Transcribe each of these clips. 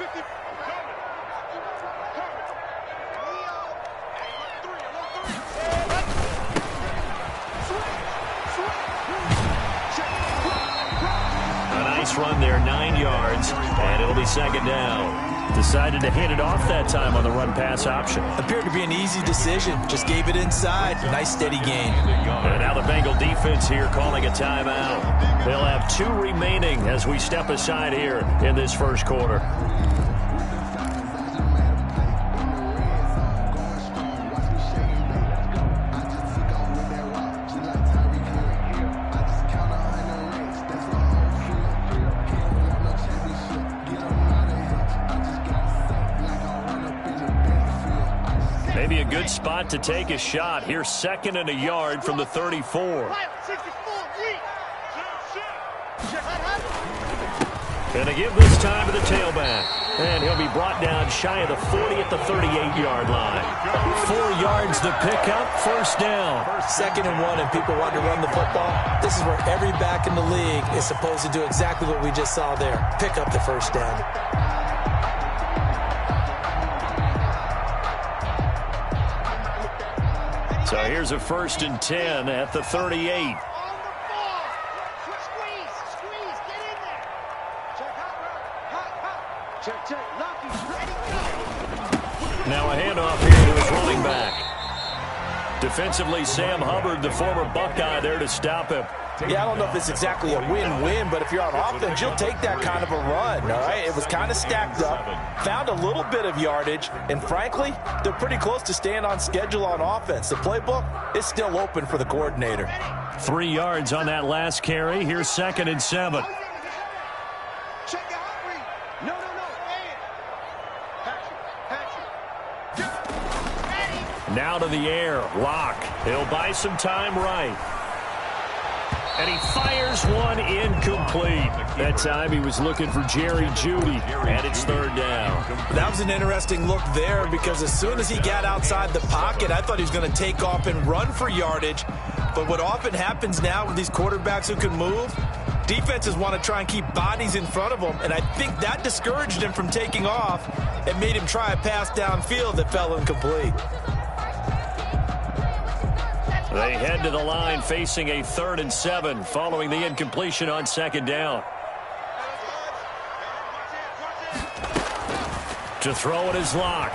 A nice run there, 9 yards, and it'll be second down. Decided to hand it off that time on the run-pass option. Appeared to be an easy decision. Just gave it inside. Nice, steady gain. And now the Bengal defense here calling a timeout. They'll have 2 remaining as we step aside here in this first quarter. Maybe a good spot to take a shot. Here's 2nd and a yard from the 34. Gonna give this time to the tailback. And he'll be brought down shy of the 40 at the 38-yard line. 4 yards to pick up, first down. 2nd and 1 and people want to run the football. This is where every back in the league is supposed to do exactly what we just saw there. Pick up the first down. So here's a 1st and 10 at the 38. Now a handoff here to his running back. Defensively, Sam Hubbard, the former Buckeye, there to stop him. Yeah, I don't know if it's exactly a win-win, but if you're on offense, you'll take that kind of a run, all right? It was kind of stacked up, found a little bit of yardage, and frankly, they're pretty close to staying on schedule on offense. The playbook is still open for the coordinator. 3 yards on that last carry. Here's 2nd and 7. Now to the air. Lock. He'll buy some time right. And he fires one incomplete. That time he was looking for Jerry Jeudy, and it's 3rd down. That was an interesting look there because as soon as he got outside the pocket, I thought he was going to take off and run for yardage. But what often happens now with these quarterbacks who can move, defenses want to try and keep bodies in front of them, and I think that discouraged him from taking off and made him try a pass downfield that fell incomplete. They head to the line facing a 3rd and 7 following the incompletion on 2nd down. To throw it is Lock.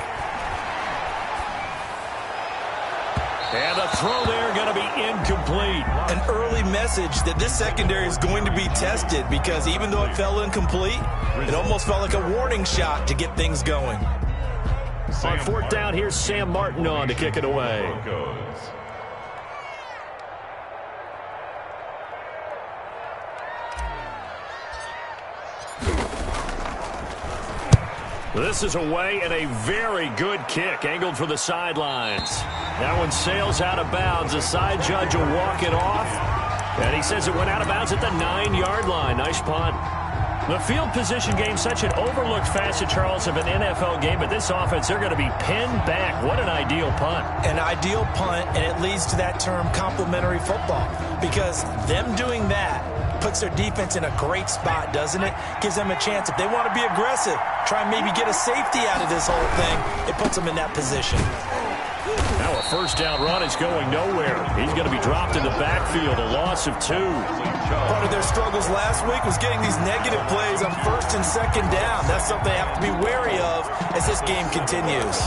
And the throw there going to be incomplete. An early message that this secondary is going to be tested because even though it fell incomplete, it almost felt like a warning shot to get things going. On 4th down, here's Sam Martin on to kick it away. This is away and a very good kick angled for the sidelines. That one sails out of bounds. The side judge will walk it off. And he says it went out of bounds at the 9-yard line. Nice punt. The field position game, such an overlooked facet, Charles, of an NFL game. But this offense, they're going to be pinned back. What an ideal punt. An ideal punt, and it leads to that term complementary football. Because them doing that puts their defense in a great spot, doesn't it? Gives them a chance. If they want to be aggressive, try and maybe get a safety out of this whole thing, it puts them in that position. Now a 1st down run is going nowhere. He's going to be dropped in the backfield, a loss of 2. Part of their struggles last week was getting these negative plays on 1st and 2nd down. That's something they have to be wary of as this game continues.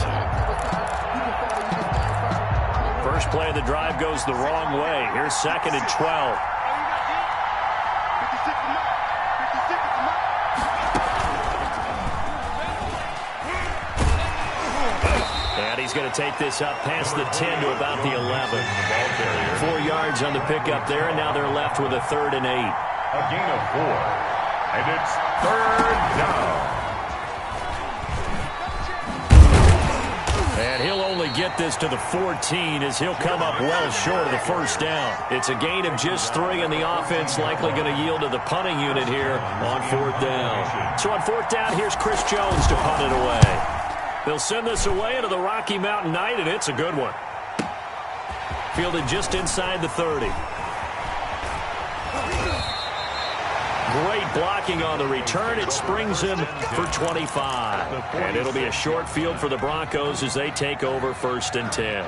First play of the drive goes the wrong way. Here's 2nd and 12. He's going to take this up past the 10 to about the 11. 4 yards on the pickup there, and now they're left with a 3rd and 8. A gain of 4, and it's 3rd down. And he'll only get this to the 14 as he'll come up well short of the 1st down. It's a gain of just 3, and the offense likely going to yield to the punting unit here on 4th down. So on 4th down, here's Chris Jones to punt it away. They'll send this away into the Rocky Mountain night, and it's a good one. Fielded just inside the 30. Great blocking on the return. It springs him for 25. And it'll be a short field for the Broncos as they take over 1st and 10.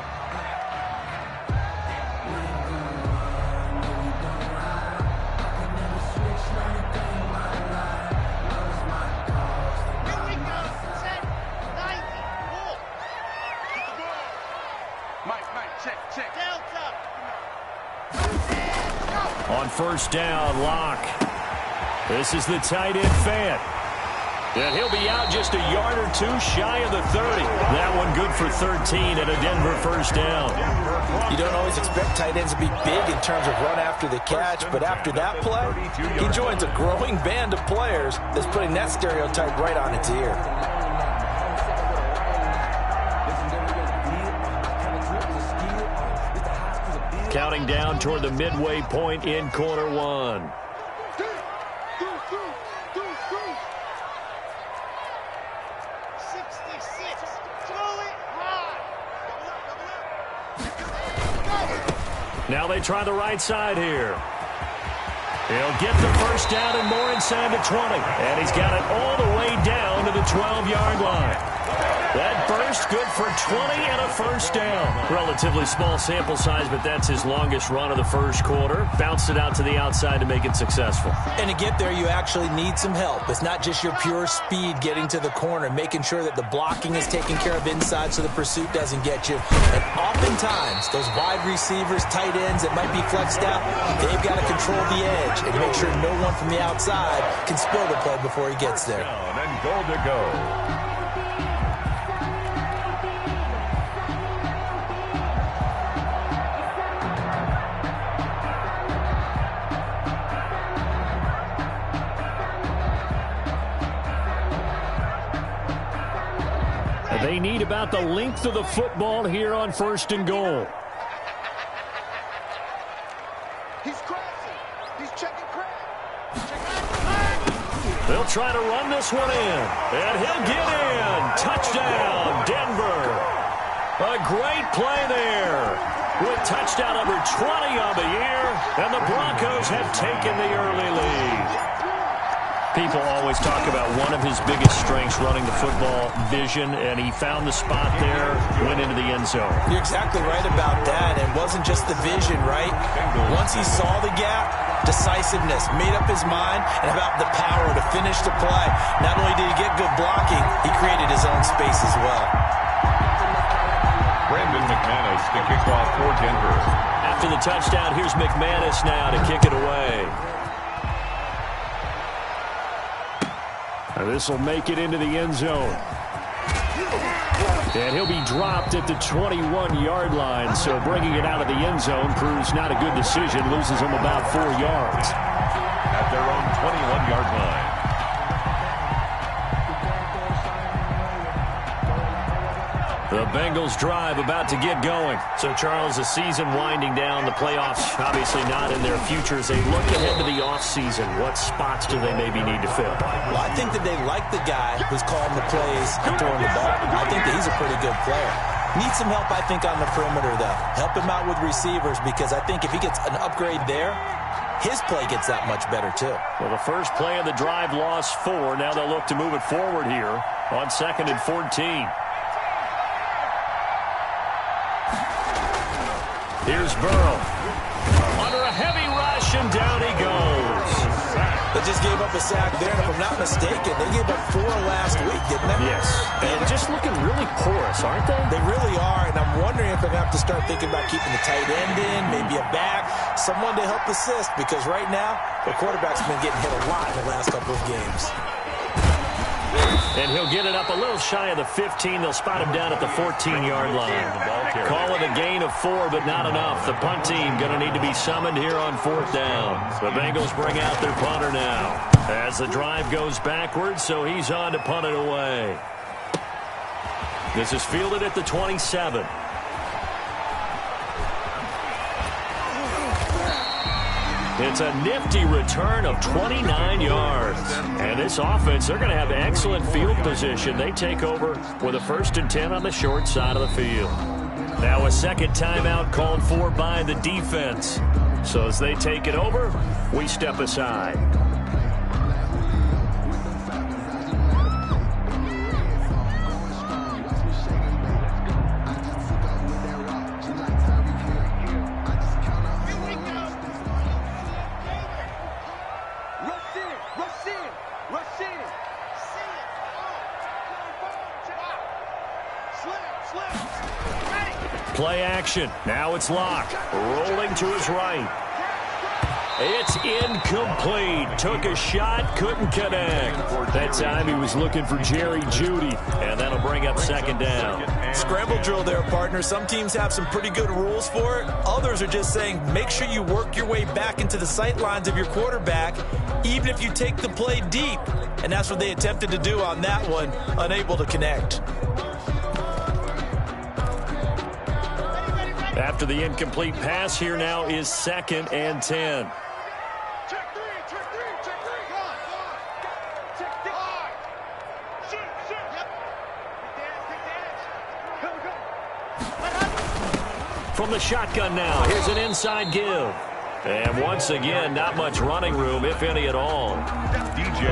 On 1st down, Locke. This is the tight end Fant. And he'll be out just a yard or two shy of the 30. That one good for 13 and a Denver 1st down. You don't always expect tight ends to be big in terms of run after the catch, but after that play, he joins a growing band of players that's putting that stereotype right on its ear. Counting down toward the midway point in quarter 1. Now they try the right side here. He'll get the 1st down and more inside the 20. And he's got it all the way down to the 12-yard line. That burst good for 20 and a 1st down. Relatively small sample size, but that's his longest run of the 1st quarter. Bounced it out to the outside to make it successful. And to get there, you actually need some help. It's not just your pure speed getting to the corner, making sure that the blocking is taken care of inside so the pursuit doesn't get you. And oftentimes, those wide receivers, tight ends that might be flexed out, they've got to control the edge and make sure no one from the outside can spoil the play before he gets there. And goal to go. They need about the length of the football here on 1st and goal. He's crossing. He's checking crack. They'll try to run this one in. And he'll get in. Touchdown, Denver. A great play there. With touchdown number 20 on the year. And the Broncos have taken the early lead. People always talk about one of his biggest strengths running the football, vision, and he found the spot there, went into the end zone. You're exactly right about that. It wasn't just the vision, right? Once he saw the gap, decisiveness, made up his mind, and about the power to finish the play. Not only did he get good blocking, he created his own space as well. Brandon McManus to kick off for Denver. After the touchdown, here's McManus now to kick it away. This will make it into the end zone. And he'll be dropped at the 21-yard line, so bringing it out of the end zone proves not a good decision. Loses him about 4 yards. At their own 21-yard line. The Bengals drive about to get going. So, Charles, the season winding down, the playoffs obviously not in their future. As they look ahead to the offseason, what spots do they maybe need to fill? Well, I think that they like the guy who's calling the plays and throwing the ball. I think that he's a pretty good player. Needs some help, I think, on the perimeter, though. Help him out with receivers, because I think if he gets an upgrade there, his play gets that much better, too. Well, the first play of the drive lost 4. Now they'll look to move it forward here on 2nd and 14. Here's Burrow. Under a heavy rush, and down he goes. They just gave up a sack there, and if I'm not mistaken, they gave up 4 last week, didn't they? Yes. And just looking really porous, aren't they? They really are, and I'm wondering if they're going to have to start thinking about keeping the tight end in, maybe a back, someone to help assist, because right now, the quarterback's been getting hit a lot in the last couple of games. And he'll get it up a little shy of the 15. They'll spot him down at the 14-yard line. Call it a gain of 4, but not enough. The punt team going to need to be summoned here on 4th down. The Bengals bring out their punter now. As the drive goes backwards, so he's on to punt it away. This is fielded at the 27. It's a nifty return of 29 yards. And this offense, they're going to have excellent field position. They take over with a 1st and 10 on the short side of the field. Now a second timeout called for by the defense. So as they take it over, we step aside. Play action. Now it's Locke. Rolling to his right. It's incomplete. Took a shot, couldn't connect. That time he was looking for Jerry Jeudy, and that'll bring up second down. Scramble drill there, partner. Some teams have some pretty good rules for it. Others are just saying make sure you work your way back into the sight lines of your quarterback, even if you take the play deep. And that's what they attempted to do on that one, unable to connect. After the incomplete pass, here now is 2nd and 10. From the shotgun now, here's an inside give. And once again, not much running room, if any at all.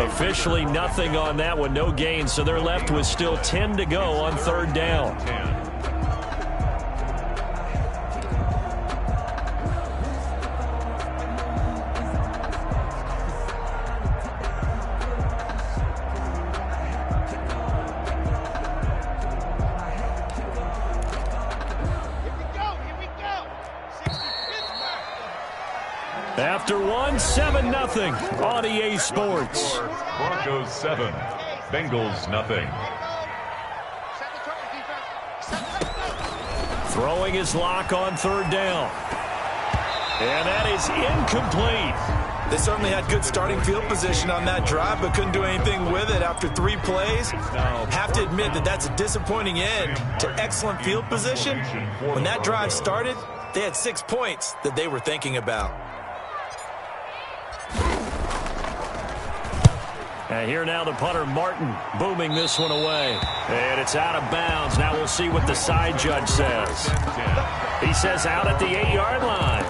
Officially nothing on that one, no gain, so they're left with still 10 to go on 3rd down. After 7-0 on EA Sports. Broncos 7, Bengals nothing. Throwing his Lock on 3rd down. And that is incomplete. They certainly had good starting field position on that drive, but couldn't do anything with it after 3 plays. Have to admit that that's a disappointing end to excellent field position. When that drive started, they had 6 points that they were thinking about. And here now the punter, Martin, booming this one away. And it's out of bounds. Now we'll see what the side judge says. He says out at the 8-yard line.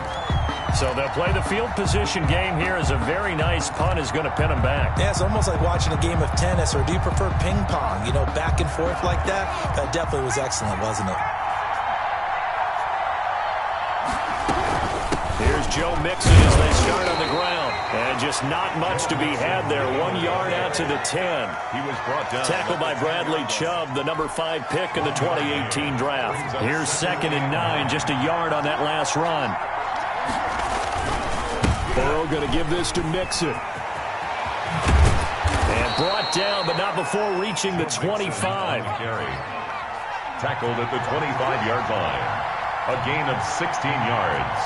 So they'll play the field position game here as a very nice punt is going to pin them back. Yeah, it's almost like watching a game of tennis, or do you prefer ping pong? You know, back and forth like that? That definitely was excellent, wasn't it? Here's Joe Mixon as they start on the ground. And just not much to be had there. 1 yard out to the 10. He was brought down. Tackled by Bradley Chubb, the number 5 pick in the 2018 draft. Here's 2nd and 9, just a yard on that last run. Burrow going to give this to Mixon. And brought down, but not before reaching the 25. Tackled at the 25-yard line. A gain of 16 yards.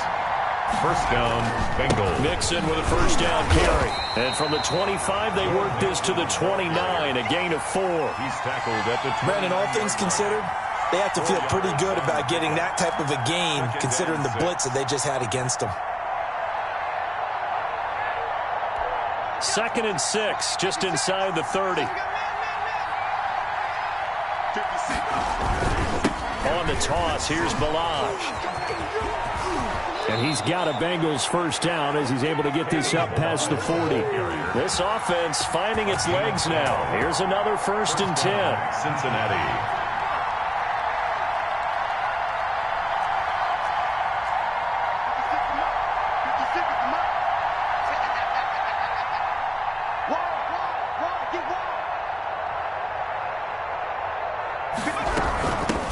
First down, Bengals. Mixon with a first down carry. And from the 25, they work this to the 29, a gain of 4. He's tackled at the 20. Brandon, all things considered, they have to feel pretty good about getting that type of a gain, considering the blitz that they just had against them. 2nd and 6, just inside the 30. On the toss, here's Balaj. And he's got a Bengals first down as he's able to get this up past the 40. This offense finding its legs now. Here's another 1st and 10. Cincinnati.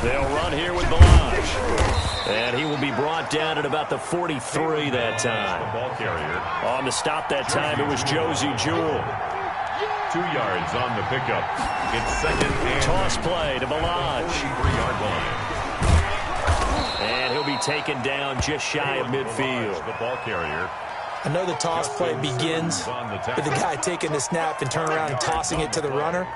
They'll run here with Balaj. And he will be brought down at about the 43 that time. The ball carrier. On the stop that time, it was Josie Jewell. 2 yards on the pickup. It's 2nd and Toss play to Balaj. 3-yard line. And he'll be taken down just shy of midfield. The ball carrier. I know the toss play begins with the guy taking the snap and turning around and tossing it to the runner.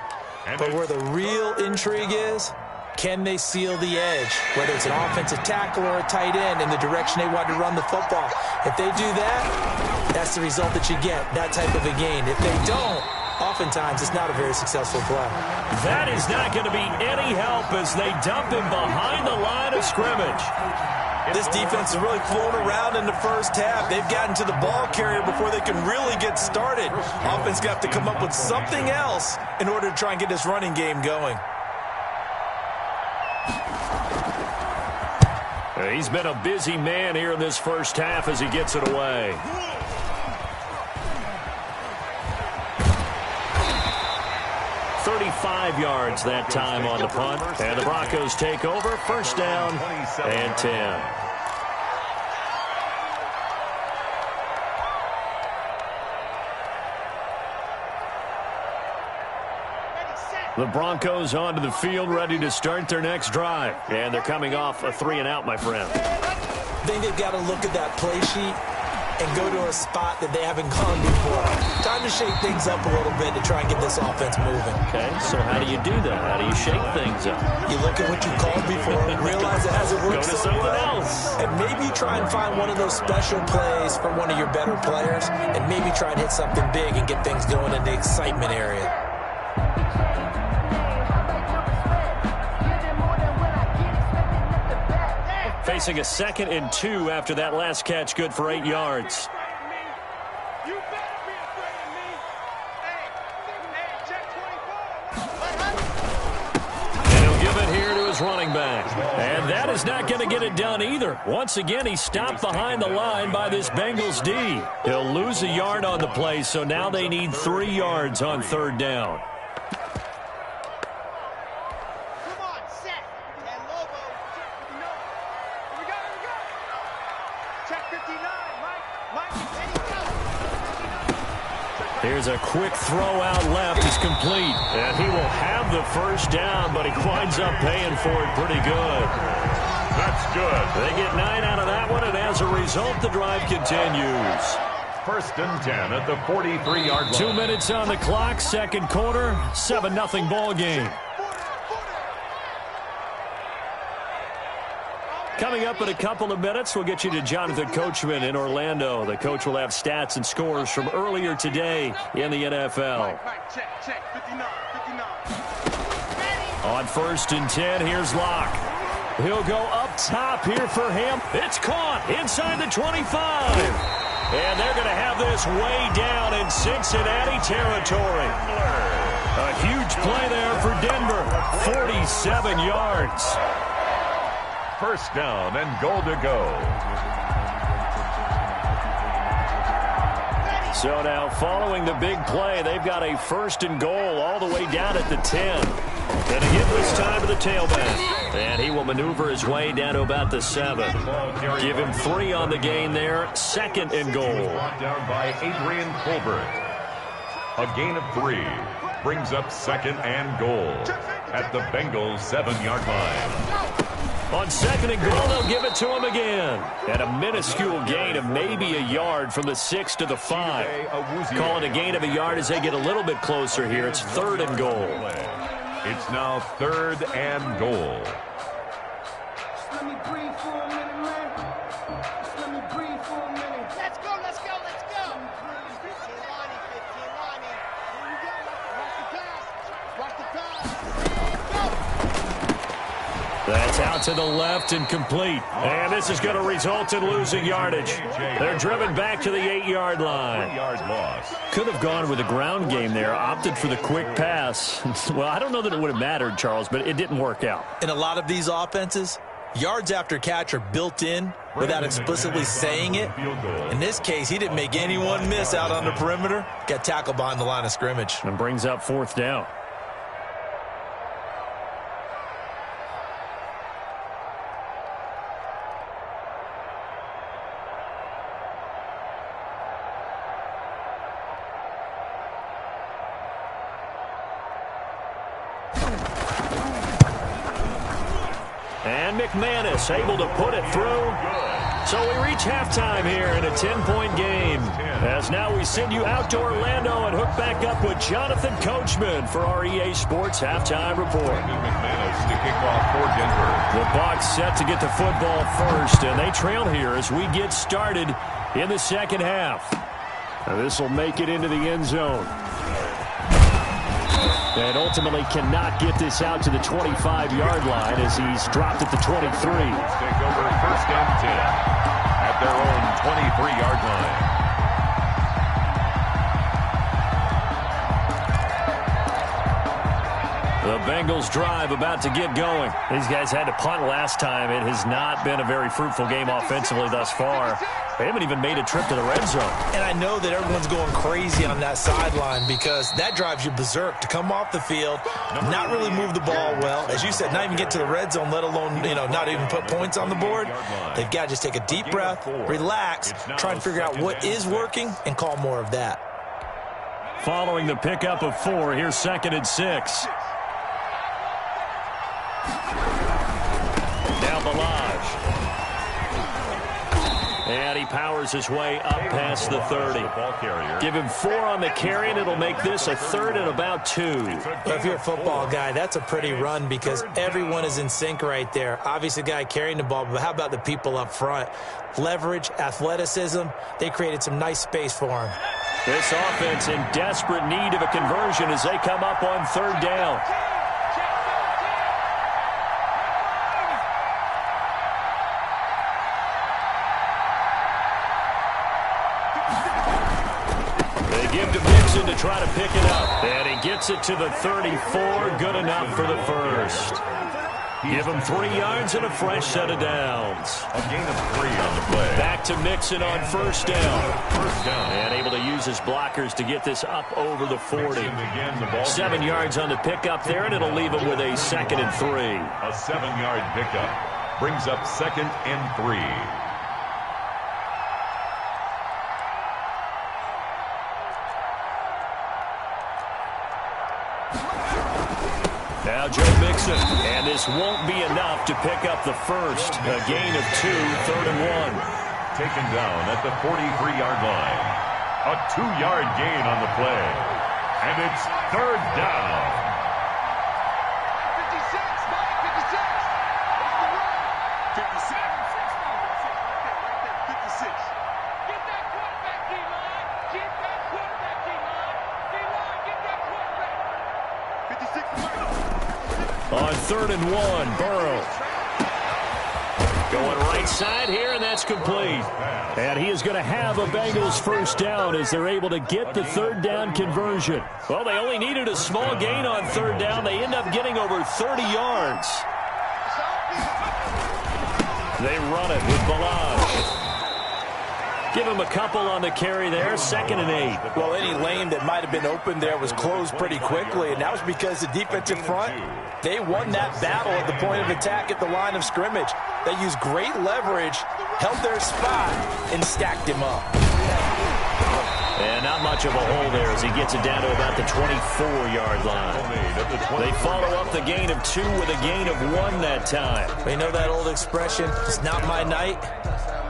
But where the real intrigue is, can they seal the edge, whether it's an offensive tackle or a tight end, in the direction they want to run the football? If they do that, that's the result that you get, that type of a gain. If they don't, oftentimes it's not a very successful play. That is not going to be any help as they dump him behind the line of scrimmage. This defense is really flown around in the first half. They've gotten to the ball carrier before they can really get started. Offense going to have to come up with something else in order to try and get this running game going. He's been a busy man here in this first half as he gets it away. 35 yards that time on the punt. And the Broncos take over, first down and 10. The Broncos onto the field, ready to start their next drive. And they're coming off a 3-and-out, my friend. I think they've got to look at that play sheet and go to a spot that they haven't gone before. Time to shake things up a little bit to try and get this offense moving. Okay, so how do you do that? How do you shake things up? You look at what you called before, realize it hasn't worked so well, and maybe try and find one of those special plays for one of your better players, and maybe try and hit something big and get things going in the excitement area. Facing a 2nd and 2 after that last catch, good for 8 yards. And he'll give it here to his running back. And that is not going to get it done either. Once again, he's stopped behind the line by this Bengals D. He'll lose a yard on the play, so now they need 3 yards on 3rd down. Here's a quick throw out left. It's complete. And he will have the first down, but he winds up paying for it pretty good. That's good. They get 9 out of that one, and as a result, the drive continues. 1st and 10 at the 43-yard line. 2 minutes on the clock, 2nd quarter, 7-0 ball game. Coming up in a couple of minutes, we'll get you to Jonathan Coachman in Orlando. The coach will have stats and scores from earlier today in the NFL. Check. 59. On 1st and 10, here's Locke. He'll go up top here for him. It's caught inside the 25. And they're going to have this way down in Cincinnati territory. A huge play there for Denver. 47 yards. 1st down and goal to go. So now following the big play, they've got a 1st and goal all the way down at the 10. And to give this time to the tailback. And he will maneuver his way down to about the 7. Give him 3 on the gain there. 2nd and goal. Brought down by Adrian Colbert. A gain of 3 brings up 2nd and goal at the Bengals 7-yard line. On 2nd and goal, they'll give it to him again. And a minuscule gain of maybe a yard from the 6 to the 5. Call it a gain of a yard as they get a little bit closer here. It's 3rd and goal. It's now 3rd and goal. Let me breathe for a minute, man. Let me breathe for a minute. Let's go. 15 lining. Here we go. Watch the pass. Go. That's out to the left and complete. And this is going to result in losing yardage. They're driven back to the 8-yard line. 3-yard loss. Could have gone with a ground game there, opted for the quick pass. Well, I don't know that it would have mattered, Charles, but it didn't work out. In a lot of these offenses, yards after catch are built in without explicitly saying it. In this case, he didn't make anyone miss out on the perimeter. Got tackled behind the line of scrimmage. And brings up 4th down. And McManus able to put it through. So we reach halftime here in a 10-point game. As now we send you out to Orlando and hook back up with Jonathan Coachman for our EA Sports Halftime Report. McManus to kick off for Denver. The Bucs set to get the football first, and they trail here as we get started in the 2nd half. Now this will make it into the end zone. And ultimately cannot get this out to the 25-yard line as he's dropped at the 23. Take over 1st and 10 at their own 23-yard line. The Bengals drive about to get going. These guys had to punt last time. It has not been a very fruitful game offensively thus far. They haven't even made a trip to the red zone. And I know that everyone's going crazy on that sideline because that drives you berserk to come off the field, not really move the ball well. As you said, not even get to the red zone, let alone, not even put points on the board. They've got to just take a deep breath, relax, try and figure out what is working, and call more of that. Following the pickup of 4, here's 2nd and 6. Now Balaj. And he powers his way up past the 30. Give him 4 on the carry, and it'll make this a 3rd and about 2. Well, if you're a football guy, that's a pretty run because everyone is in sync right there. Obviously, the guy carrying the ball, but how about the people up front? Leverage, athleticism, they created some nice space for him. This offense in desperate need of a conversion as they come up on 3rd down. To try to pick it up. And he gets it to the 34. Good enough for the first. Give him 3 yards and a fresh set of downs. A gain of 3 on the play. Back to Mixon on 1st down. And able to use his blockers to get this up over the 40. 7 yards on the pickup there, and it'll leave him with a 2nd and 3. A 7-yard pickup brings up 2nd and 3. Now Joe Mixon, and this won't be enough to pick up the first. A gain of 2, 3rd and 1. Taken down at the 43-yard line. A 2-yard gain on the play. And it's 3rd down. 56, Mike, 56. What's the run? 56. 56. Get that quarterback, D-line. Get that quarterback, D-line. D-line, get that quarterback. 56. On 3rd and 1, Burrow. Going right side here, and that's complete. And he is going to have a Bengals first down as they're able to get the 3rd down conversion. Well, they only needed a small gain on 3rd down. They end up getting over 30 yards. They run it with Balaj. Give him a couple on the carry there, 2nd and 8. Well, any lane that might have been open there was closed pretty quickly, and that was because the defensive front, they won that battle at the point of attack at the line of scrimmage. They used great leverage, held their spot, and stacked him up. And not much of a hole there as he gets it down to about the 24-yard line. They follow up the gain of 2 with a gain of 1 that time. You know that old expression, it's not my night?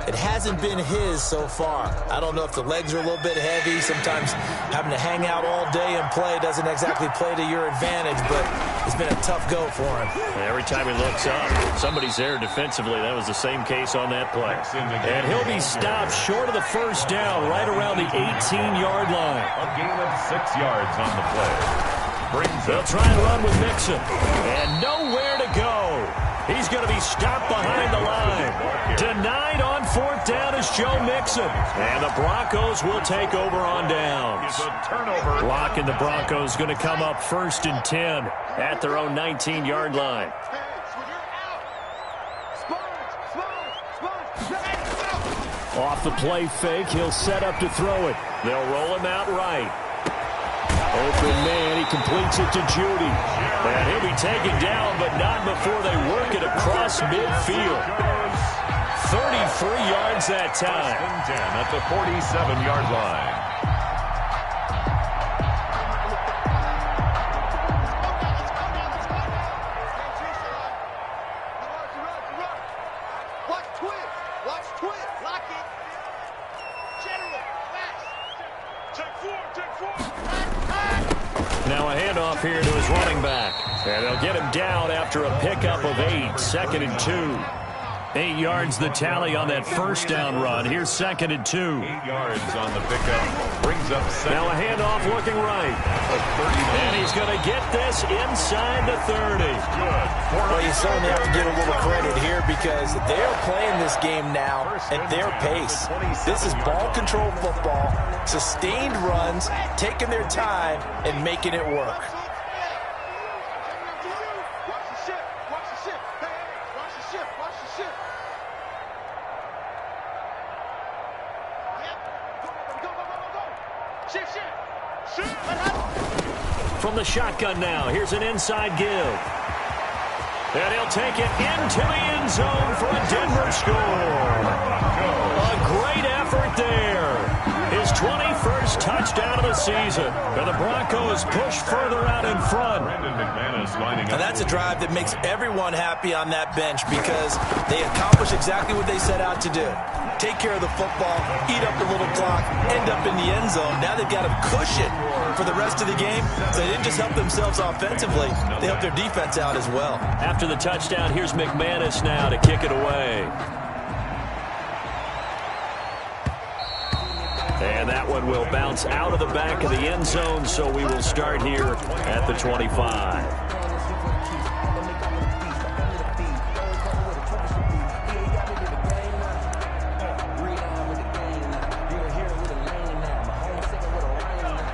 It hasn't been his so far. I don't know if the legs are a little bit heavy. Sometimes having to hang out all day and play doesn't exactly play to your advantage, but it's been a tough go for him. Every time he looks up, somebody's there defensively. That was the same case on that play. And he'll be stopped short of the first down right around the 18-yard line. A gain of 6 yards on the play. They'll try and run with Mixon. And nowhere to go. He's going to be stopped behind the line. Denied on 4th down is Joe Mixon. And the Broncos will take over on downs. Blocking the Broncos going to come up 1st and 10 at their own 19-yard line. Off the play fake, he'll set up to throw it. They'll roll him out right. Open man, he completes it to Judy. And he'll be taken down, but not before they work it across midfield. 33 yards that time. 10 at the 47-yard line. Watch twist. Watch twist. Lock it. General. Fast. Take 4. Now a handoff here to his running back. And they'll get him down after a pickup of 8. 2nd and 2. 8 yards the tally on that first down run. Here's 2nd and 2. 8 yards on the pickup. Brings up 2nd. Now a handoff looking right. And he's going to get this inside the 30. Good. Well, you certainly have to give a little credit here because they're playing this game now at their pace. This is ball control football, sustained runs, taking their time, and making it work. From the shotgun now, here's an inside give. And he'll take it into the end zone for a Denver score. A great effort there. His 21st touchdown of the season. And the Broncos push further out in front. And that's a drive that makes everyone happy on that bench because they accomplish exactly what they set out to do. Take care of the football, eat up a little clock, end up in the end zone. Now they've got a cushion for the rest of the game. So they didn't just help themselves offensively, they helped their defense out as well. After the touchdown, here's McManus now to kick it away. And that one will bounce out of the back of the end zone, so we will start here at the 25.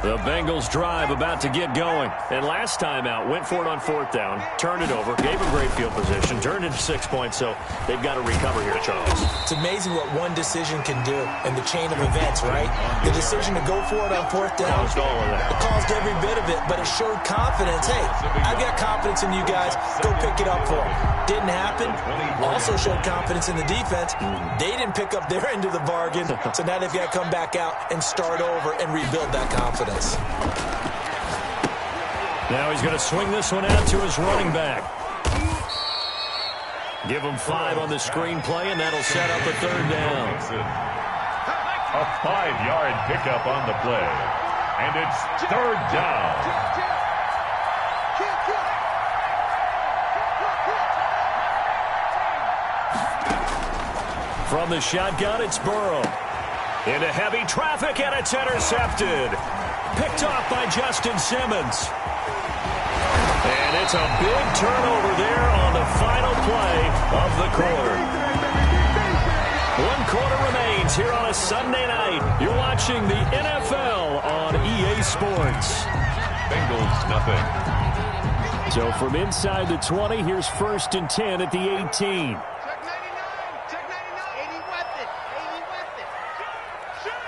The Bengals drive about to get going. And last time out, went for it on fourth down, turned it over, gave a great field position, turned it to 6 points, so they've got to recover here, Charles. It's amazing what one decision can do in the chain of events, right? The decision to go for it on fourth down, Caused all of that. it caused every bit of it, but it showed confidence. Hey, I've got confidence in you guys. Go pick it up for them. Didn't happen. Also showed confidence in the defense. They didn't pick up their end of the bargain, so now they've got to come back out and start over and rebuild that confidence. Now he's going to swing this one out to his running back. Give him 5 on the screenplay, and that'll set up a third down. A 5-yard pickup on the play. And it's third down. From the shotgun, it's Burrow. Into heavy traffic, and it's intercepted. Picked off by Justin Simmons. And it's a big turnover there on the final play of the quarter. 1 quarter remains here on a Sunday night. You're watching the NFL on EA Sports. Bengals nothing. So from inside the 20, here's 1st and 10 at the 18. Check 99. Check 99. 80 with it. 80 with it. Shoot.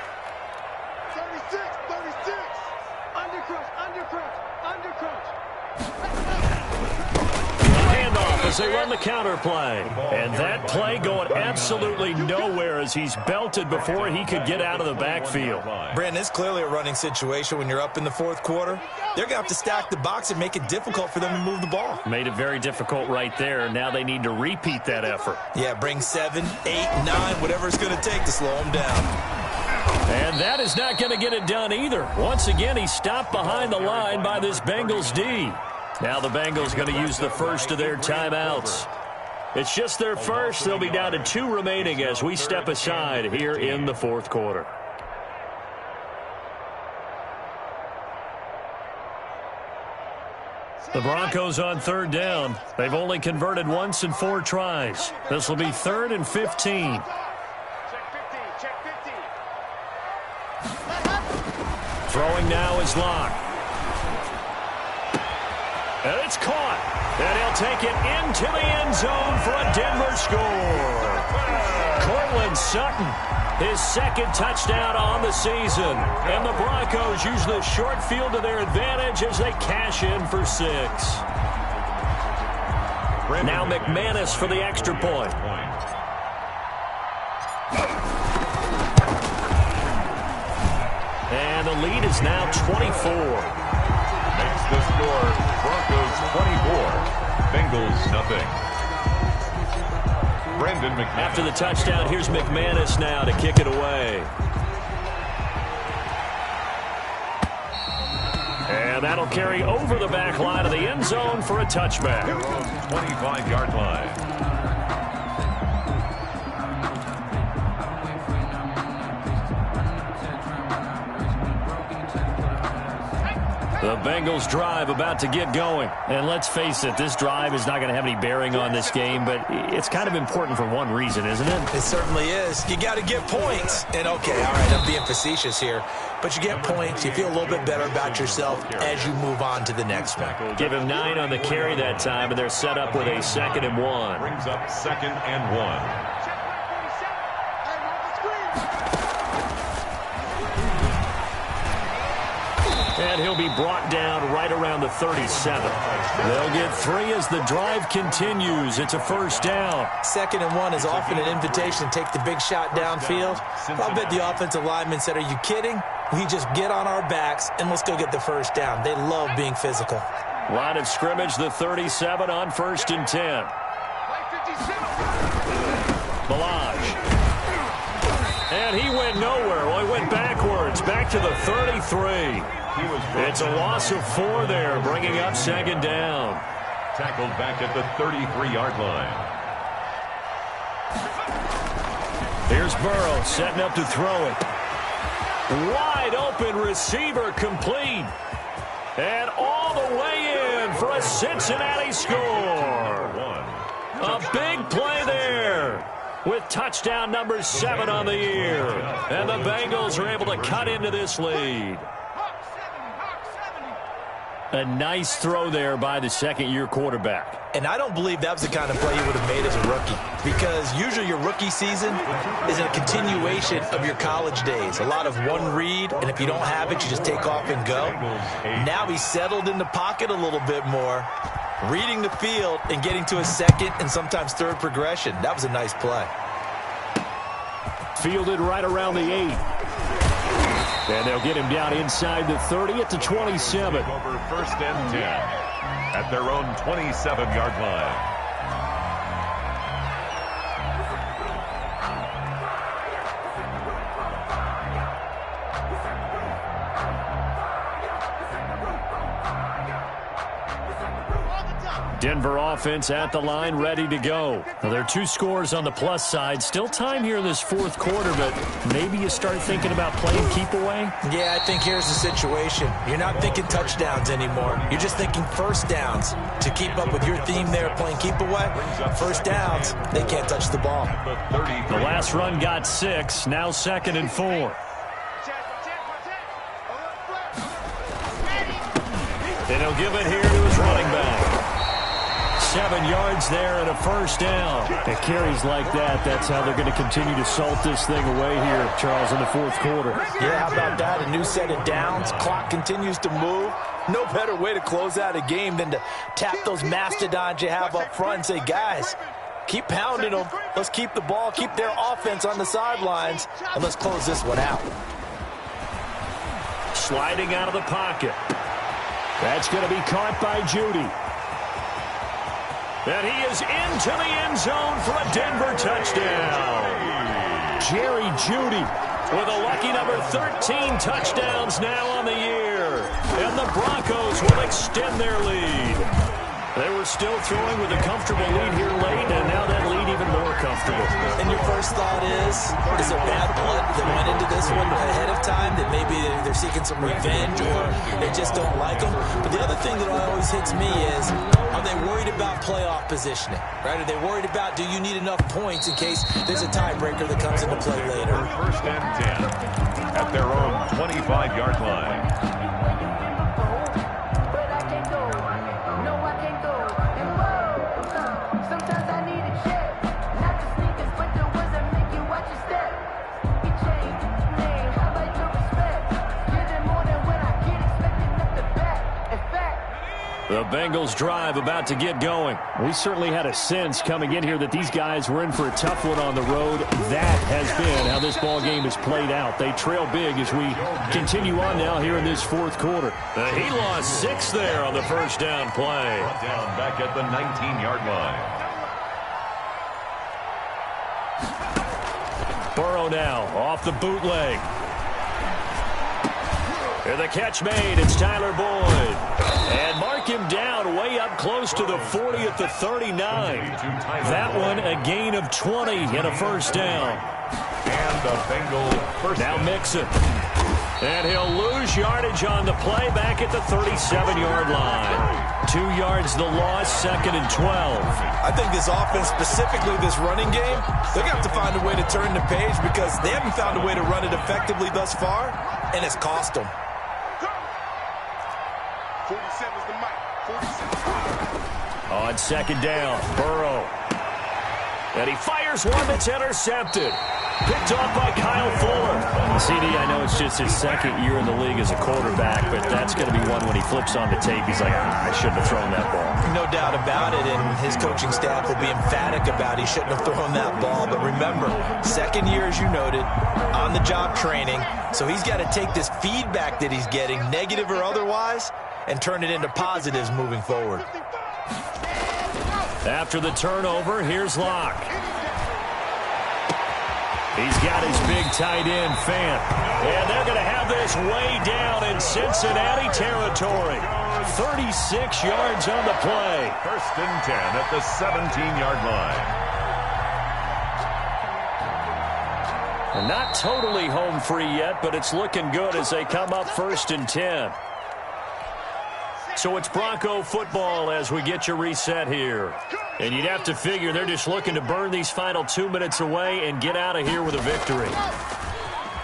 36. Under crunch. Handoff as they run the counter play. And that play going absolutely nowhere as he's belted before he could get out of the backfield. Brandon, it's clearly a running situation when you're up in the fourth quarter. They're going to have to stack the box and make it difficult for them to move the ball. Made it very difficult right there. Now they need to repeat that effort. Yeah, bring 7, 8, 9, whatever it's going to take to slow them down. And that is not going to get it done either. Once again, he's stopped behind the line by this Bengals D. Now the Bengals going to use the first of their timeouts. It's just their first. They'll be down to 2 remaining as we step aside here in the fourth quarter. The Broncos on third down. They've only converted once in 4 tries. This will be 3rd and 15. Throwing now is Locke. And it's caught. And he'll take it into the end zone for a Denver score. Cortland Sutton, his 2nd touchdown on the season. And the Broncos use the short field to their advantage as they cash in for 6. Now McManus for the extra point. And the lead is now 24. Makes the score Broncos 24, Bengals nothing. Brendan McManus. After the touchdown, here's McManus now to kick it away. And that'll carry over the back line of the end zone for a touchback. 25-yard line. The Bengals drive about to get going. And let's face it, this drive is not going to have any bearing on this game, but it's kind of important for one reason, isn't it? It certainly is. You got to get points. And okay, all right, I'm being facetious here, but you get points. You feel a little bit better about yourself as you move on to the next one. Give him 9 on the carry that time, and they're set up with a 2nd and 1. Brings up 2nd and 1. And And he'll be brought down right around the 37. They'll get 3 as the drive continues. It's a first down. 2nd and 1 is often an invitation to take the big shot downfield. I'll bet the offensive lineman said, are you kidding? We just get on our backs and let's go get the first down. They love being physical. Line of scrimmage, the 37 on 1st and 10. Balaj. And he went nowhere. Well, he went backwards, back to the 33. It's a loss of 4 there, bringing up 2nd down. Tackled back at the 33-yard line. Here's Burrow setting up to throw it. Wide open receiver complete. And all the way in for a Cincinnati score. A big play there with touchdown number 7 on the year. And the Bengals are able to cut into this lead. A nice throw there by the second-year quarterback. And I don't believe that was the kind of play you would have made as a rookie, because usually your rookie season is a continuation of your college days. A lot of one read, and if you don't have it, you just take off and go. Now he's settled in the pocket a little bit more, reading the field and getting to a second and sometimes third progression. That was a nice play. Fielded right around the 8. And they'll get him down inside the 30 at the 27. Over 1st and 10 at their own 27-yard line. Denver offense at the line, ready to go. Now, there are 2 scores on the plus side. Still time here in this 4th quarter, but maybe you start thinking about playing keep away? Yeah, I think here's the situation. You're not thinking touchdowns anymore. You're just thinking first downs. To keep up with your theme there, playing keep away, first downs, they can't touch the ball. The last run got 6, now 2nd and 4. And he'll give it here to his running back. 7 yards there and a first down. At carries like that, that's how they're going to continue to salt this thing away here, Charles, in the 4th quarter. Yeah, how about that? A new set of downs. Clock continues to move. No better way to close out a game than to tap those mastodons you have up front and say, guys, keep pounding them. Let's keep the ball, keep their offense on the sidelines, and let's close this one out. Sliding out of the pocket. That's going to be caught by Judy. And he is into the end zone for a Denver touchdown. Jerry Judy with a lucky number 13 touchdowns now on the year. And the Broncos will extend their lead. They were still throwing with a comfortable lead here late, and now that lead even more comfortable. And your first thought is there bad blood that went into this one ahead of time, that maybe they're seeking some revenge or they just don't like them? But the other thing that always hits me is, are they worried about playoff positioning? Right? Are they worried about, do you need enough points in case there's a tiebreaker that comes into play later? 1st and 10 at their own 25-yard line. The Bengals drive about to get going. We certainly had a sense coming in here that these guys were in for a tough one on the road. That has been how this ball game has played out. They trail big as we continue on now here in this 4th quarter. He lost 6 there on the first down play. Down back at the 19-yard line. Burrow now off the bootleg. And the catch made. It's Tyler Boyd. And mark him down way up close to the 40 at the 39. That one a gain of 20 and a first down. And the Bengals first now Mixon. And he'll lose yardage on the play back at the 37-yard line. 2 yards the loss, 2nd and 12. I think this offense, specifically this running game, they're going to have to find a way to turn the page because they haven't found a way to run it effectively thus far, and it's cost them. 47's the mic. 47. On 2nd down, Burrow. And he fires one that's intercepted. Picked off by Kyle Fuller. CD, I know it's just his second year in the league as a quarterback, but that's going to be one when he flips on the tape. He's like, I shouldn't have thrown that ball. No doubt about it, and his coaching staff will be emphatic about he shouldn't have thrown that ball. But remember, second year, as you noted, on-the-job training, so he's got to take this feedback that he's getting, negative or otherwise, and turn it into positives moving forward. After the turnover, here's Locke. He's got his big tight end, Fant. And they're going to have this way down in Cincinnati territory. 36 yards on the play. First and 10 at the 17-yard line. And not totally home free yet, but it's looking good as they come up first and 10. So it's Bronco football as we get you reset here. And you'd have to figure they're just looking to burn these final 2 minutes away and get out of here with a victory.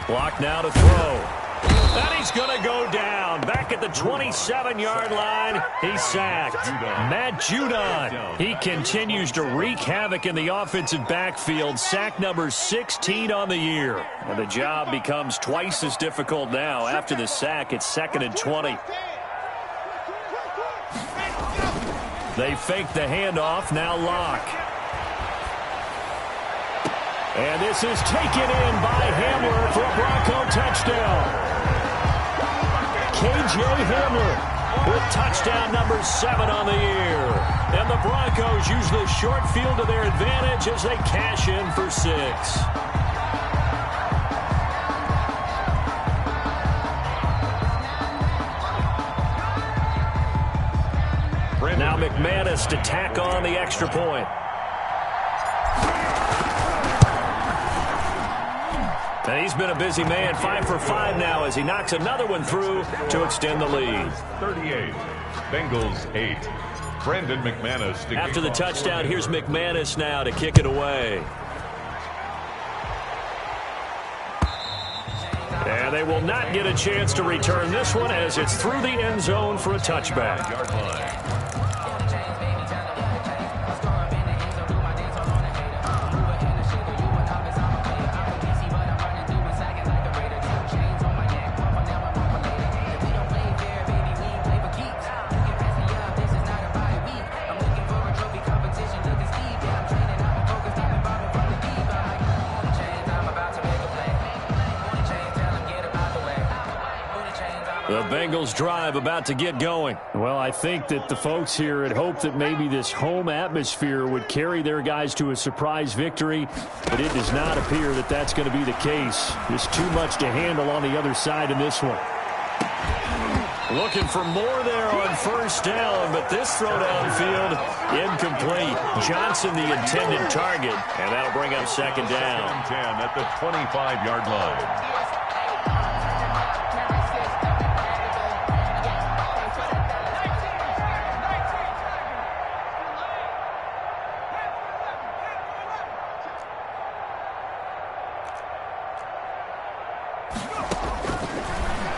Block now to throw. And he's going to go down. Back at the 27-yard line, he's sacked. Matt Judon. He continues to wreak havoc in the offensive backfield. Sack number 16 on the year. And the job becomes twice as difficult now. After the sack, it's 2nd and 20. They fake the handoff, now Locke. And this is taken in by Hamler for a Bronco touchdown. KJ Hamler with touchdown number 7 on the year. And the Broncos use the short field to their advantage as they cash in for 6. Now McManus to tack on the extra point. And he's been a busy man, 5 for 5 now as he knocks another one through to extend the lead. 38, Bengals 8. Brandon McManus. After the touchdown, here's McManus now to kick it away. And they will not get a chance to return this one as it's through the end zone for a touchback. Yard line. The Bengals drive about to get going. Well, I think that the folks here had hoped that maybe this home atmosphere would carry their guys to a surprise victory, but it does not appear that that's going to be the case. There's too much to handle on the other side in this one. Looking for more there on first down, but this throw downfield incomplete. Johnson the intended target, and that'll bring up second down. 10 at the 25-yard line.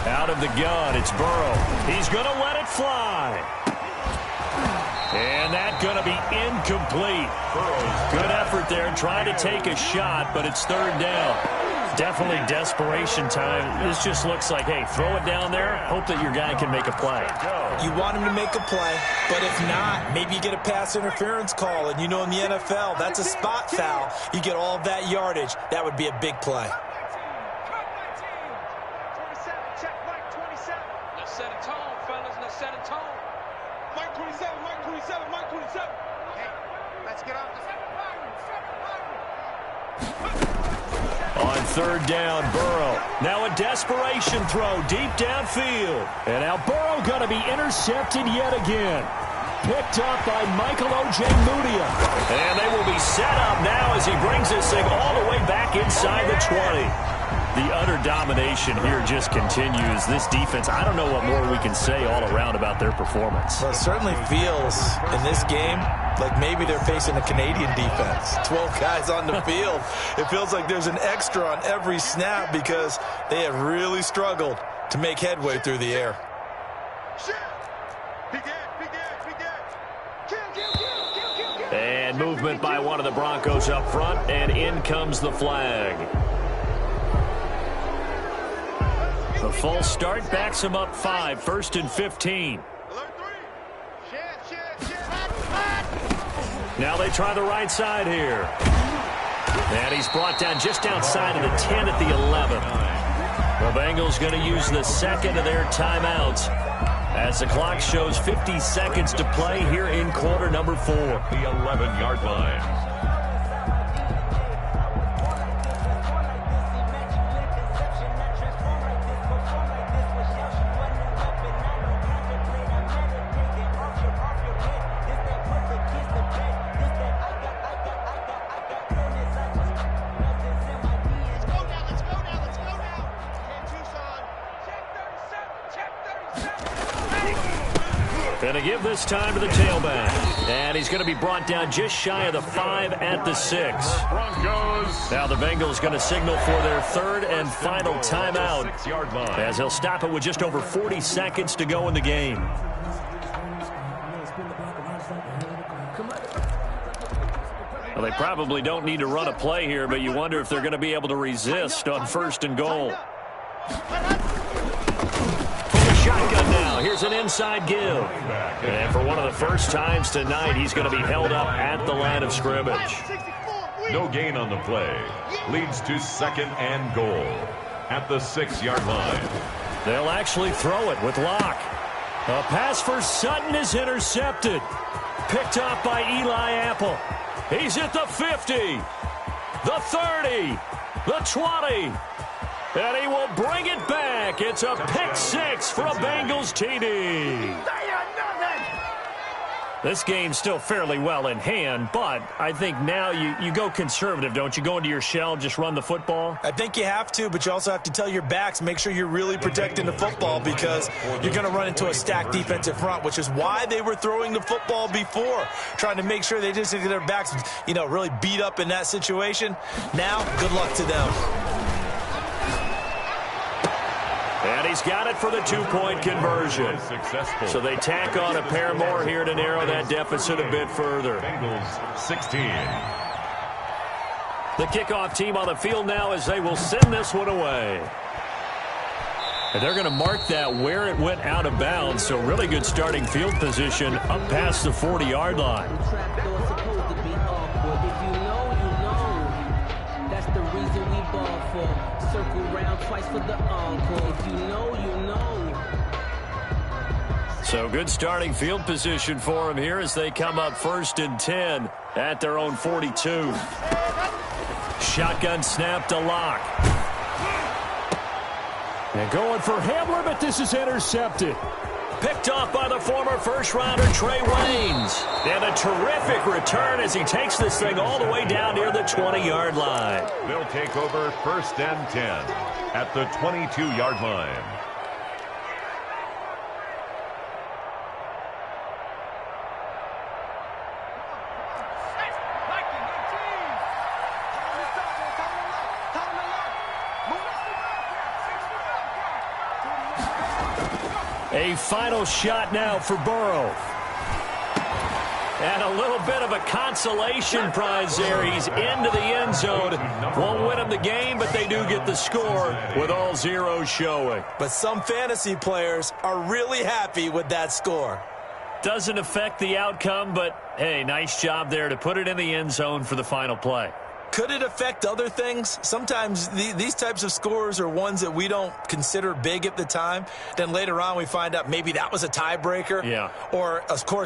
Out of the gun, it's Burrow. He's going to let it fly. And that's going to be incomplete. Good effort there, trying to take a shot, but it's third down. Definitely desperation time. This just looks like, hey, throw it down there, hope that your guy can make a play. You want him to make a play, but if not, maybe you get a pass interference call, and you know in the NFL, that's a spot foul. You get all of that yardage. That would be a big play. On third down, Burrow. Now a desperation throw deep downfield. And now Burrow going to be intercepted yet again. Picked up by Michael Ojemudia. And they will be set up now as he brings this thing all the way back inside the 20. The utter domination here just continues. This defense, I don't know what more we can say all around about their performance. Well, it certainly feels in this game like maybe they're facing a Canadian defense. 12 guys on the field. It feels like there's an extra on every snap because they have really struggled to make headway through the air. And And movement by one of the Broncos up front, and in comes the flag. The false start backs him up 5, 1st and 15. Now they try the right side here. And he's brought down just outside of the 10 at the 11. The Bengals going to use the second of their timeouts as the clock shows 50 seconds to play here in quarter number 4. The 11-yard line. Going to give this time to the tailback. And he's going to be brought down just shy of the 5 at the 6. Broncos. Now the Bengals going to signal for their third and final timeout, as he'll stop it with just over 40 seconds to go in the game. Well, they probably don't need to run a play here, but you wonder if they're going to be able to resist on 1st and goal. Shotgun now. Here's an inside give. And for one of the first times tonight, he's going to be held up at the line of scrimmage. No gain on the play. Leads to 2nd and goal at the 6-yard line. They'll actually throw it with Locke. A pass for Sutton is intercepted. Picked off by Eli Apple. He's at the 50, the 30, the 20. And he will bring it back. It's a pick 6 for a Bengals TD. This game's still fairly well in hand, but I think now you go conservative, don't you? Go into your shell, just run the football? I think you have to, but you also have to tell your backs, make sure you're really protecting the football because you're going to run into a stacked defensive front, which is why they were throwing the football before, trying to make sure they just get their backs, really beat up in that situation. Now, good luck to them. And he's got it for the 2-point conversion. Successful. So they tack on a pair more here to narrow that deficit a bit further. Bengals 16. The kickoff team on the field now as they will send this one away. And they're going to mark that where it went out of bounds. So really good starting field position up past the 40-yard line. So good starting field position for him here as they come up 1st and 10 at their own 42. Shotgun snap to Locke. And going for Hamler, but this is intercepted. Picked off by the former first-rounder Trey Waynes. And a terrific return as he takes this thing all the way down near the 20-yard line. They'll take over 1st and 10 at the 22-yard line. A final shot now for Burrow. And a little bit of a consolation prize there. He's into the end zone. Won't win him the game, but they do get the score with all zeros showing. But some fantasy players are really happy with that score. Doesn't affect the outcome, but, hey, nice job there to put it in the end zone for the final play. Could it affect other things? Sometimes these types of scores are ones that we don't consider big at the time. Then later on we find out maybe that was a tiebreaker. Yeah. Or, of course,